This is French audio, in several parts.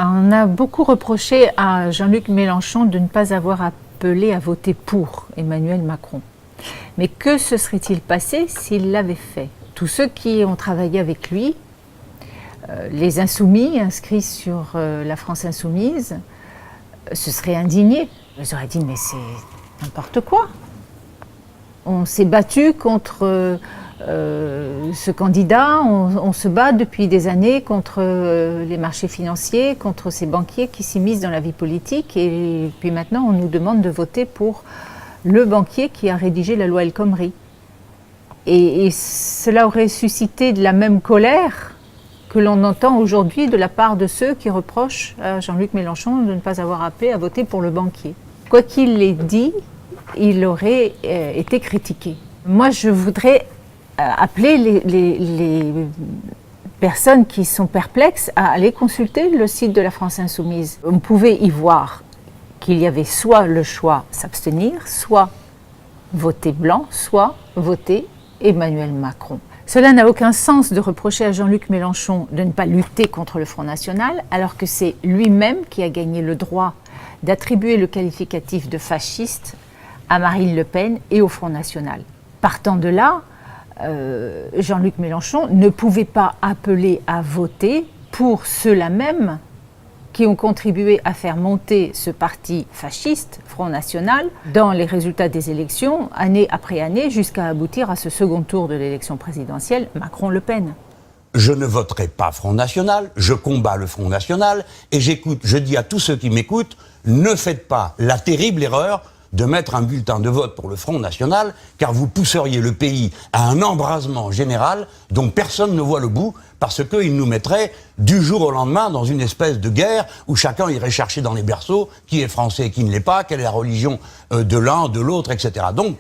On a beaucoup reproché à Jean-Luc Mélenchon de ne pas avoir appelé à voter pour Emmanuel Macron. Mais que se serait-il passé s'il l'avait fait? Tous ceux qui ont travaillé avec lui, les insoumis inscrits sur la France Insoumise, se seraient indignés. Ils auraient dit mais c'est n'importe quoi. On s'est battu contre ce candidat, on se bat depuis des années contre les marchés financiers, contre ces banquiers qui s'immiscent dans la vie politique et puis maintenant on nous demande de voter pour le banquier qui a rédigé la loi El Khomri. Et cela aurait suscité de la même colère que l'on entend aujourd'hui de la part de ceux qui reprochent à Jean-Luc Mélenchon de ne pas avoir appelé à voter pour le banquier. Quoi qu'il l'ait dit, il aurait été critiqué. Moi, je voudrais appeler les personnes qui sont perplexes à aller consulter le site de la France Insoumise. On pouvait y voir qu'il y avait soit le choix s'abstenir, soit voter blanc, soit voter Emmanuel Macron. Cela n'a aucun sens de reprocher à Jean-Luc Mélenchon de ne pas lutter contre le Front National, alors que c'est lui-même qui a gagné le droit d'attribuer le qualificatif de fasciste à Marine Le Pen et au Front National. Partant de là, Jean-Luc Mélenchon ne pouvait pas appeler à voter pour ceux-là même qui ont contribué à faire monter ce parti fasciste, Front National, dans les résultats des élections, année après année, jusqu'à aboutir à ce second tour de l'élection présidentielle, Macron-Le Pen. Je ne voterai pas Front National, je combats le Front National, et je dis à tous ceux qui m'écoutent, ne faites pas la terrible erreur de mettre un bulletin de vote pour le Front National, car vous pousseriez le pays à un embrasement général dont personne ne voit le bout, parce qu'il nous mettrait du jour au lendemain dans une espèce de guerre où chacun irait chercher dans les berceaux qui est français et qui ne l'est pas, quelle est la religion de l'un, de l'autre, etc. Donc,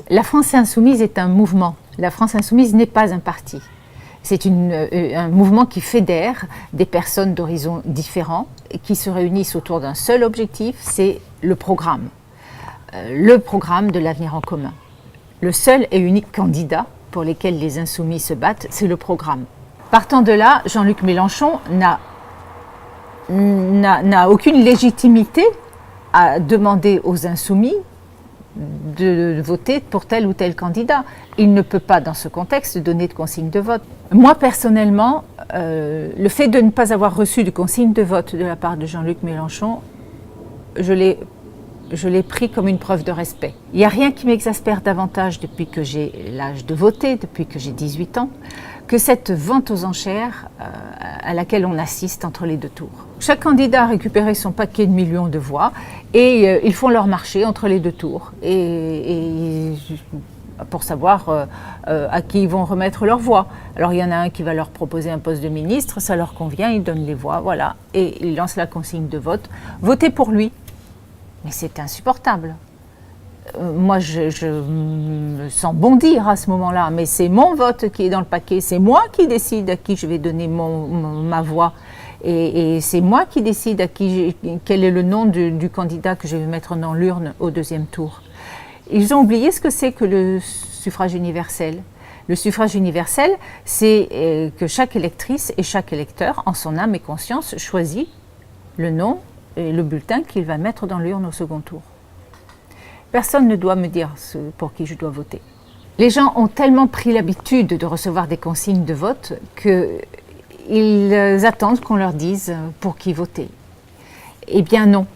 La France Insoumise est un mouvement. La France Insoumise n'est pas un parti. C'est un mouvement qui fédère des personnes d'horizons différents et qui se réunissent autour d'un seul objectif, c'est le programme de l'avenir en commun. Le seul et unique candidat pour lequel les insoumis se battent, c'est le programme. Partant de là, Jean-Luc Mélenchon n'a aucune légitimité à demander aux insoumis de voter pour tel ou tel candidat. Il ne peut pas, dans ce contexte, donner de consigne de vote. Moi, personnellement, le fait de ne pas avoir reçu de consigne de vote de la part de Jean-Luc Mélenchon, je l'ai pris comme une preuve de respect. Il n'y a rien qui m'exaspère davantage depuis que j'ai l'âge de voter, depuis que j'ai 18 ans, que cette vente aux enchères à laquelle on assiste entre les deux tours. Chaque candidat a récupéré son paquet de millions de voix et ils font leur marché entre les deux tours et pour savoir à qui ils vont remettre leur voix. Alors il y en a un qui va leur proposer un poste de ministre, ça leur convient, ils donnent les voix, voilà, et ils lancent la consigne de vote. Votez pour lui. Mais c'est insupportable. Moi, je me sens bondir à ce moment-là, mais c'est mon vote qui est dans le paquet, c'est moi qui décide à qui je vais donner ma voix, et c'est moi qui décide quel est le nom du candidat que je vais mettre dans l'urne au deuxième tour. Ils ont oublié ce que c'est que le suffrage universel. Le suffrage universel, c'est que chaque électrice et chaque électeur, en son âme et conscience, choisit le nom et le bulletin qu'il va mettre dans l'urne au second tour. Personne ne doit me dire pour qui je dois voter. Les gens ont tellement pris l'habitude de recevoir des consignes de vote qu'ils attendent qu'on leur dise pour qui voter. Eh bien non.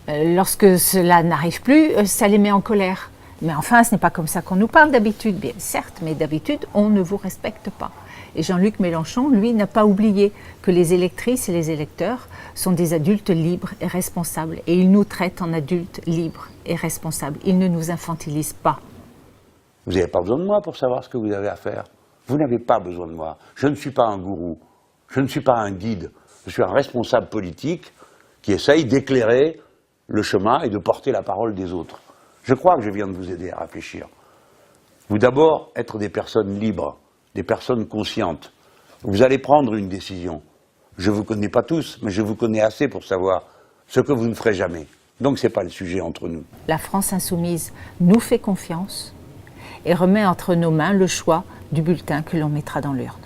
Lorsque cela n'arrive plus, ça les met en colère. Mais enfin, ce n'est pas comme ça qu'on nous parle d'habitude. Bien, certes, mais d'habitude, on ne vous respecte pas. Et Jean-Luc Mélenchon, lui, n'a pas oublié que les électrices et les électeurs sont des adultes libres et responsables. Et il nous traite en adultes libres et responsables. Il ne nous infantilise pas. Vous n'avez pas besoin de moi pour savoir ce que vous avez à faire. Vous n'avez pas besoin de moi. Je ne suis pas un gourou. Je ne suis pas un guide. Je suis un responsable politique qui essaye d'éclairer le chemin et de porter la parole des autres. Je crois que je viens de vous aider à réfléchir. Vous d'abord être des personnes libres, des personnes conscientes. Vous allez prendre une décision. Je ne vous connais pas tous, mais je vous connais assez pour savoir ce que vous ne ferez jamais. Donc ce n'est pas le sujet entre nous. La France Insoumise nous fait confiance et remet entre nos mains le choix du bulletin que l'on mettra dans l'urne.